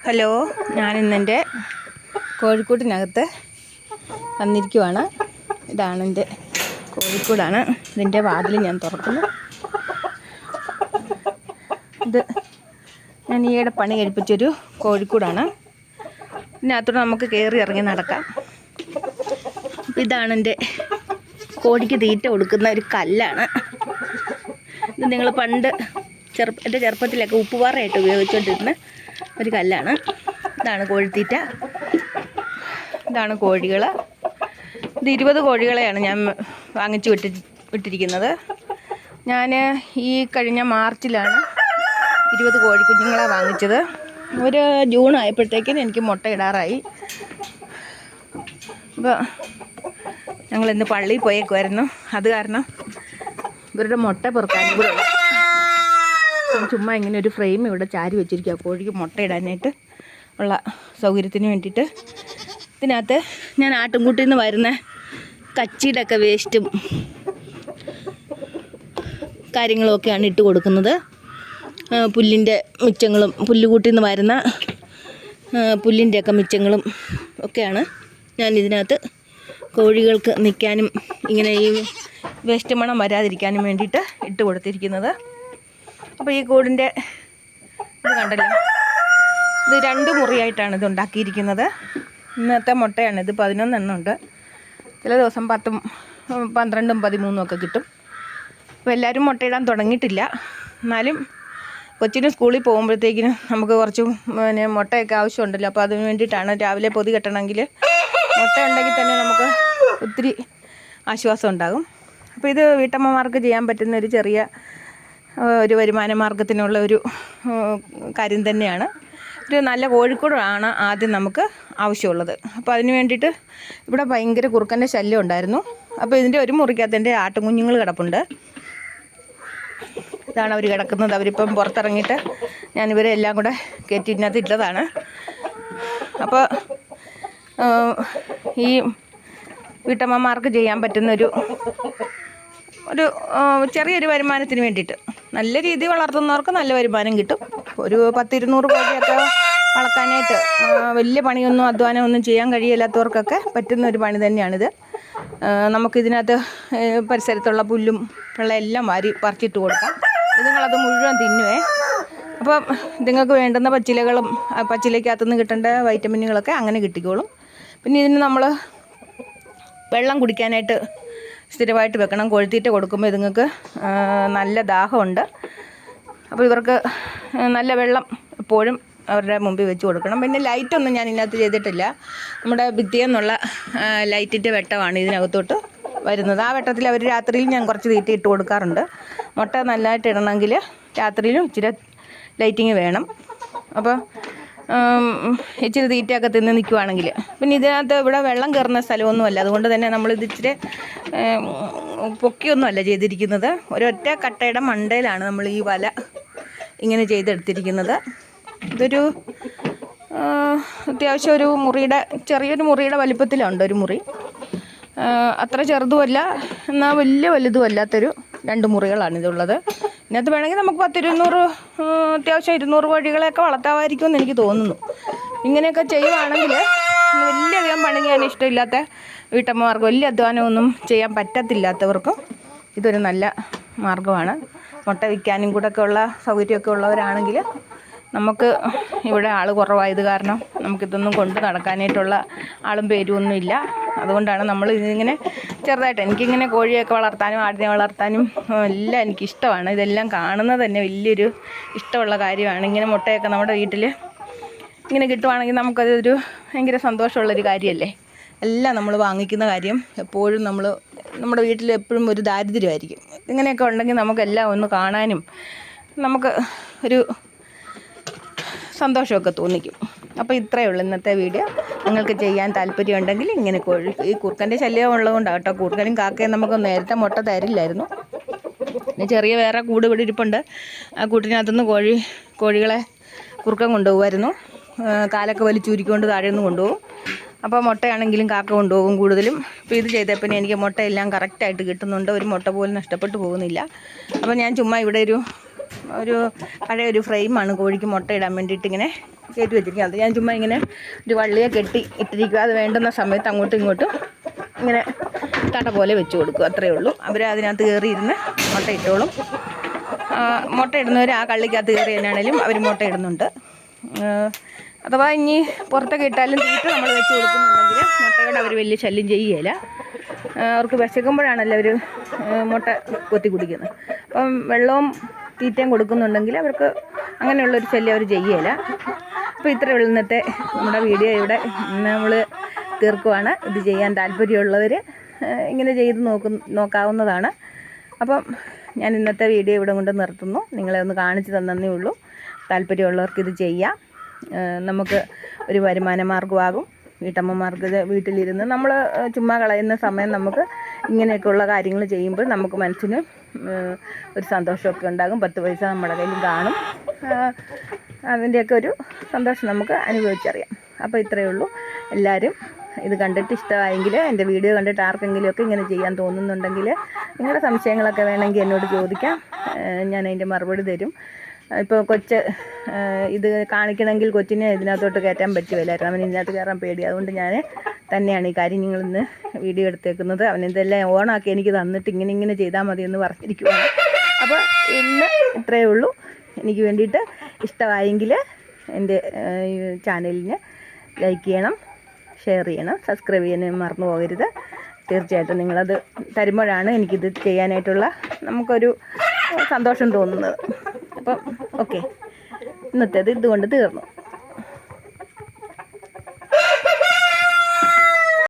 Hello, ഞാനിന്നെൻ്റെ കോഴിക്കൂട്ടിനകത്ത് വന്നിരിക്കുവാണ്. ഇതാണ് എൻ്റെ കോഴിക്കൂടാണ്. ഇതിൻ്റെ വാതിൽ ഞാൻ തുറക്കുന്നു. ഇത് ഞാൻ ഈയിടെ പണി കഴിപ്പിച്ചൊരു കോഴിക്കൂടാണ്. ഇതിനകത്തോടെ നമുക്ക് കയറി ഇറങ്ങി നടക്കാം. ഇതാണ് എൻ്റെ കോഴിക്ക് തീറ്റ കൊടുക്കുന്ന ഒരു കല്ലാണ്. ഇത് നിങ്ങൾ പണ്ട് എൻ്റെ ചെറുപ്പത്തിലൊക്കെ ഉപ്പുപാറയായിട്ട് ഉപയോഗിച്ചുകൊണ്ടിരുന്ന ഒരു കല്ലാണ്. ഇതാണ് കോഴിത്തീറ്റ. ഇതാണ് കോഴികൾ. ഇത് 20 കോഴികളെയാണ് ഞാൻ വാങ്ങിച്ചു വിട്ടിരിക്കുന്നത്. ഞാൻ ഈ കഴിഞ്ഞ മാർച്ചിലാണ് 20 കോഴിക്കുഞ്ഞുങ്ങളെ വാങ്ങിച്ചത്. ഒരു ജൂൺ ആയപ്പോഴത്തേക്കിന് എനിക്ക് മുട്ട ഇടാറായി. അപ്പോൾ ഞങ്ങളിന്ന് പള്ളിയിൽ പോയേക്കുമായിരുന്നു. അത് കാരണം ഇവരുടെ മുട്ട പെറുക്കാനും കൂടെ ചുമ്മാ ഇങ്ങനെ ഒരു ഫ്രെയിം ഇവിടെ ചാരി വെച്ചിരിക്കുക, കോഴിക്ക് മുട്ടയിടാനായിട്ട് ഉള്ള സൗകര്യത്തിന് വേണ്ടിയിട്ട്. ഇതിനകത്ത് ഞാൻ ആട്ടുംകൂട്ടിൽ നിന്ന് വരുന്ന കച്ചിയുടെ ഒക്കെ വേസ്റ്റും കാര്യങ്ങളുമൊക്കെയാണ് ഇട്ട് കൊടുക്കുന്നത്. പുല്ലിൻ്റെ മിച്ചങ്ങളും പുല്ലുകൂട്ടിൽ നിന്ന് വരുന്ന പുല്ലിൻ്റെയൊക്കെ മിച്ചങ്ങളും ഒക്കെയാണ് ഞാൻ ഇതിനകത്ത് കോഴികൾക്ക് നിൽക്കാനും ഇങ്ങനെ ഈ വേസ്റ്റ് മണം വരാതിരിക്കാനും വേണ്ടിയിട്ട് ഇട്ട് കൊടുത്തിരിക്കുന്നത്. അപ്പോൾ ഈ കൂടിൻ്റെ ഇത് കണ്ടല്ലോ, ഇത് 2 മുറിയായിട്ടാണ് ഇത് ഉണ്ടാക്കിയിരിക്കുന്നത്. ഇന്നത്തെ മുട്ടയാണ് ഇത്. 11 എണ്ണം ഉണ്ട്. ചില ദിവസം 10, 12, 13 ഒക്കെ കിട്ടും. അപ്പോൾ എല്ലാവരും മുട്ടയിടാൻ തുടങ്ങിയിട്ടില്ല. എന്നാലും കൊച്ചിന് സ്കൂളിൽ പോകുമ്പോഴത്തേക്കിനും നമുക്ക് കുറച്ച് മുട്ടയൊക്കെ ആവശ്യമുണ്ടല്ലോ. അപ്പോൾ അതിന് വേണ്ടിയിട്ടാണ് രാവിലെ പൊതി കെട്ടണമെങ്കിൽ മുട്ട ഉണ്ടെങ്കിൽ തന്നെ നമുക്ക് ഒത്തിരി ആശ്വാസം ഉണ്ടാകും. അപ്പോൾ ഇത് വീട്ടമ്മമാർക്ക് ചെയ്യാൻ പറ്റുന്ന ഒരു ചെറിയ ഒരു വരുമാന മാർഗത്തിനുള്ള ഒരു കാര്യം തന്നെയാണ്. ഒരു നല്ല കോഴിക്കൂടാണ് ആദ്യം നമുക്ക് ആവശ്യമുള്ളത്. അപ്പോൾ അതിന് വേണ്ടിയിട്ട് ഇവിടെ ഭയങ്കര കുറുക്കൻ്റെ ശല്യം ഉണ്ടായിരുന്നു. അപ്പോൾ ഇതിൻ്റെ ഒരു മുറിക്കകത്ത് എൻ്റെ ആട്ടുംകുഞ്ഞുങ്ങൾ കിടപ്പുണ്ട്. ഇതാണ് അവർ കിടക്കുന്നത്. അവരിപ്പം പുറത്തിറങ്ങിയിട്ട് ഞാനിവരെ എല്ലാം കൂടെ കയറ്റി ഇതിനകത്ത് ഇട്ടതാണ്. അപ്പോൾ ഈ വീട്ടമ്മമാർക്ക് ചെയ്യാൻ പറ്റുന്നൊരു ചെറിയൊരു വരുമാനത്തിന് വേണ്ടിയിട്ട്, നല്ല രീതിയിൽ വളർത്തുന്നവർക്ക് നല്ല വരുമാനം കിട്ടും. ഒരു 10-200 കോഴിയൊക്കെ വളർത്താനായിട്ട് വലിയ പണിയൊന്നും അധ്വാനമൊന്നും ചെയ്യാൻ കഴിയില്ലാത്തവർക്കൊക്കെ പറ്റുന്ന ഒരു പണി തന്നെയാണിത്. നമുക്കിതിനകത്ത് പരിസരത്തുള്ള പുല്ലും വെള്ളം എല്ലാം വാരി പറിച്ചിട്ട് കൊടുക്കാം. ഇതുങ്ങളത് മുഴുവൻ തിന്നുവേ. അപ്പം ഇതുങ്ങൾക്ക് വേണ്ടുന്ന പച്ചിലയ്ക്കകത്തുനിന്ന് കിട്ടേണ്ട വൈറ്റമിനുകളൊക്കെ അങ്ങനെ കിട്ടിക്കോളും. പിന്നെ ഇതിന് നമ്മൾ വെള്ളം കുടിക്കാനായിട്ട് സ്ഥിരമായിട്ട് വെക്കണം. കോഴിത്തീറ്റ കൊടുക്കുമ്പോൾ ഇതുങ്ങൾക്ക് നല്ല ദാഹമുണ്ട്. അപ്പോൾ ഇവർക്ക് നല്ല വെള്ളം എപ്പോഴും അവരുടെ മുമ്പിൽ വെച്ച് കൊടുക്കണം. പിന്നെ ലൈറ്റൊന്നും ഞാൻ ഇതിനകത്ത് ചെയ്തിട്ടില്ല. നമ്മുടെ ഭിത്തിയെന്നുള്ള ലൈറ്റിൻ്റെ വെട്ടമാണ് ഇതിനകത്തോട്ട് വരുന്നത്. ആ വെട്ടത്തിൽ അവർ രാത്രിയിൽ ഞാൻ കുറച്ച് തീറ്റ ഇട്ട് കൊടുക്കാറുണ്ട്. മുട്ട നല്ലതായിട്ട് ഇടണമെങ്കിൽ രാത്രിയിലും ഇച്ചിരി ലൈറ്റിങ് വേണം. അപ്പോൾ ഇച്ചിരി തീറ്റയൊക്കെ തിന്ന് നിൽക്കുവാണെങ്കിൽ. പിന്നെ ഇതിനകത്ത് ഇവിടെ വെള്ളം കയറുന്ന സ്ഥലമൊന്നുമല്ല. അതുകൊണ്ട് തന്നെ നമ്മളിത് ഇച്ചിരി പൊക്കിയൊന്നുമല്ല ചെയ്തിരിക്കുന്നത്. ഒരൊറ്റ കട്ടയുടെ മണ്ടയിലാണ് നമ്മൾ ഈ വല ഇങ്ങനെ ചെയ്തെടുത്തിരിക്കുന്നത്. ഇതൊരു അത്യാവശ്യം ഒരു ചെറിയൊരു മുറിയുടെ വലിപ്പത്തിലുണ്ട് ഒരു മുറി. അത്ര ചെറുതുമല്ല എന്നാൽ വലിയ വലുതും അല്ലാത്തൊരു 2 മുറികളാണ് ഇതുള്ളത്. ഇതിനകത്ത് വേണമെങ്കിൽ നമുക്ക് 10-200 അത്യാവശ്യം 200 കോഴികളെയൊക്കെ വളർത്താമായിരിക്കുമെന്ന് എനിക്ക് തോന്നുന്നു. ഇങ്ങനെയൊക്കെ ചെയ്യുവാണെങ്കിൽ വലിയധികം പണി ചെയ്യാൻ ഇഷ്ടമില്ലാത്ത വീട്ടമ്മമാർക്ക്, വലിയ അധ്വാനമൊന്നും ചെയ്യാൻ പറ്റത്തില്ലാത്തവർക്കും ഇതൊരു നല്ല മാർഗ്ഗമാണ്. മുട്ട വിൽക്കാനും കൂടെയൊക്കെ ഉള്ള സൗകര്യമൊക്കെ ഉള്ളവരാണെങ്കിൽ, നമുക്ക് ഇവിടെ ആൾ കുറവായത് കാരണം നമുക്കിതൊന്നും കൊണ്ട് നടക്കാനായിട്ടുള്ള ആളും പേരുമൊന്നും ഇല്ല. അതുകൊണ്ടാണ് നമ്മൾ ഇതിങ്ങനെ ചെറുതായിട്ട്, എനിക്കിങ്ങനെ കോഴിയൊക്കെ വളർത്താനും ആടിനെ വളർത്താനും എല്ലാം എനിക്കിഷ്ടമാണ്. ഇതെല്ലാം കാണുന്നത് തന്നെ വലിയൊരു ഇഷ്ടമുള്ള കാര്യമാണ്. ഇങ്ങനെ മുട്ടയൊക്കെ നമ്മുടെ വീട്ടിൽ ഇങ്ങനെ കിട്ടുവാണെങ്കിൽ നമുക്കതൊരു ഭയങ്കര സന്തോഷമുള്ളൊരു കാര്യമല്ലേ. എല്ലാം നമ്മൾ വാങ്ങിക്കുന്ന കാര്യം എപ്പോഴും നമ്മുടെ വീട്ടിൽ എപ്പോഴും ഒരു ദാരിദ്ര്യമായിരിക്കും. ഇങ്ങനെയൊക്കെ ഉണ്ടെങ്കിൽ നമുക്കെല്ലാം ഒന്ന് കാണാനും നമുക്ക് ഒരു സന്തോഷമൊക്കെ തോന്നിക്കും. അപ്പോൾ ഇത്രയേ ഉള്ളൂ ഇന്നത്തെ വീഡിയോ. നിങ്ങൾക്ക് ചെയ്യാൻ താല്പര്യമുണ്ടെങ്കിൽ ഇങ്ങനെ ഈ കുറുക്കൻ്റെ ശല്യം ഉള്ളതുകൊണ്ടാണ് കേട്ടോ. കുറുക്കനും കാക്കയും നമുക്ക് നേരത്തെ മുട്ട തരില്ലായിരുന്നു. പിന്നെ ചെറിയ വേറെ കൂട് ഇവിടെ ഇരിപ്പുണ്ട്. ആ കൂട്ടിനകത്തുനിന്ന് കോഴികളെ കുറുക്കൻ കൊണ്ടുപോകുമായിരുന്നു. കാലൊക്കെ വലിച്ചൂരിക്കൊണ്ട് താഴെ നിന്ന് കൊണ്ടുപോകും. അപ്പോൾ മുട്ടയാണെങ്കിലും കാക്ക കൊണ്ടുപോകും കൂടുതലും. അപ്പോൾ ഇത് ചെയ്തപ്പോൾ എനിക്ക് മുട്ടയെല്ലാം കറക്റ്റായിട്ട് കിട്ടുന്നുണ്ട്. ഒരു മുട്ട പോലും നഷ്ടപ്പെട്ടു പോകുന്നില്ല. അപ്പോൾ ഞാൻ ചുമ്മാ ഇവിടെ ഒരു പഴയ ഒരു ഫ്രെയിമാണ് കോഴിക്ക് മുട്ടയിടാൻ വേണ്ടിയിട്ട് ഇങ്ങനെ കയറ്റി വെച്ചിരിക്കുക. അത് ഞാൻ ചുമ്മാ ഇങ്ങനെ ഒരു വള്ളിയെ കെട്ടി ഇട്ടിരിക്കുക. അത് വേണ്ടുന്ന സമയത്ത് അങ്ങോട്ടും ഇങ്ങോട്ടും ഇങ്ങനെ തട പോലെ വെച്ച് കൊടുക്കും, അത്രയേ ഉള്ളൂ. അവർ അതിനകത്ത് കയറിയിരുന്ന് മുട്ട ഇട്ടോളും. മുട്ട ഇടുന്നവർ ആ കള്ളിക്കകത്ത് കയറി തന്നെയാണേലും അവർ മുട്ട ഇടുന്നുണ്ട്. അഥവാ ഇനി പുറത്തൊക്കെ ഇട്ടാലും തീറ്റ നമ്മൾ വെച്ച് കൊടുക്കുന്നുണ്ടെങ്കിൽ മുട്ടയോട് അവർ വലിയ ശല്യം ചെയ്യുകയില്ല. അവർക്ക് വിശക്കുമ്പോഴാണല്ലോ അവർ മുട്ട കൊത്തി കുടിക്കുന്നത്. അപ്പം വെള്ളവും തീറ്റയും കൊടുക്കുന്നുണ്ടെങ്കിൽ അവർക്ക് അങ്ങനെയുള്ളൊരു ശല്യം അവർ ചെയ്യുകയില്ല. അപ്പോൾ ഇത്രയുള്ള ഇന്നത്തെ നമ്മുടെ വീഡിയോ ഇവിടെ നമ്മൾ തീർക്കുവാണ്. ഇത് ചെയ്യാൻ താല്പര്യമുള്ളവർ ഇങ്ങനെ ചെയ്ത് നോക്കാവുന്നതാണ്. അപ്പം ഞാൻ ഇന്നത്തെ വീഡിയോ ഇവിടെ കൊണ്ട് നിർത്തുന്നു. നിങ്ങളെ ഒന്ന് കാണിച്ചു തന്നേ ഉള്ളൂ. താല്പര്യമുള്ളവർക്ക് ഇത് ചെയ്യാം. നമുക്ക് ഒരു വരുമാന മാർഗ്ഗമാകും. വീട്ടമ്മമാർക്ക് ഇത് വീട്ടിലിരുന്ന് നമ്മൾ ചുമ്മാ കളയുന്ന സമയം നമുക്ക് ഇങ്ങനെയൊക്കെയുള്ള കാര്യങ്ങൾ ചെയ്യുമ്പോൾ നമുക്ക് മനസ്സിന് ഒരു സന്തോഷമൊക്കെ ഉണ്ടാകും. 10 പൈസ നമ്മുടെ കയ്യിലും കാണും. അതിൻ്റെയൊക്കെ ഒരു സന്തോഷം നമുക്ക് അനുഭവിച്ചറിയാം. അപ്പോൾ ഇത്രയേ ഉള്ളൂ. എല്ലാവരും ഇത് കണ്ടിട്ട് ഇഷ്ടമായെങ്കിൽ, എൻ്റെ വീഡിയോ കണ്ടിട്ട് ആർക്കെങ്കിലുമൊക്കെ ഇങ്ങനെ ചെയ്യാൻ തോന്നുന്നുണ്ടെങ്കിൽ നിങ്ങളുടെ സംശയങ്ങളൊക്കെ വേണമെങ്കിൽ എന്നോട് ചോദിക്കാം. ഞാൻ അതിൻ്റെ മറുപടി തരും. ഇപ്പോൾ ഇത് കാണിക്കണമെങ്കിൽ കൊച്ചിനെ ഇതിനകത്തോട്ട് കയറ്റാൻ പറ്റുമല്ലായിരുന്നു. അവൻ ഇതിനകത്ത് കയറാൻ പേടി. അതുകൊണ്ട് ഞാൻ തന്നെയാണ് ഈ കാര്യം നിങ്ങളിന്ന് വീഡിയോ എടുത്തേക്കുന്നത്. അവനിതെല്ലാം ഓണാക്കി എനിക്ക് തന്നിട്ട് ഇങ്ങനെ ചെയ്താൽ മതി എന്ന് പറഞ്ഞിരിക്കുകയാണ്. അപ്പോൾ ഇന്ന് ഇത്രയേ ഉള്ളൂ. എനിക്ക് വേണ്ടിയിട്ട് ഇഷ്ടമായെങ്കിൽ എൻ്റെ ചാനലിന് ലൈക്ക് ചെയ്യണം, ഷെയർ ചെയ്യണം, സബ്സ്ക്രൈബ് ചെയ്യാൻ മറന്നു പോകരുത്. തീർച്ചയായിട്ടും നിങ്ങളത് തരുമ്പോഴാണ് എനിക്കിത് ചെയ്യാനായിട്ടുള്ള നമുക്കൊരു സന്തോഷം തോന്നുന്നത്. അപ്പം ഓക്കെ, ഇന്നത്തേത് ഇതുകൊണ്ട് തീർന്നു.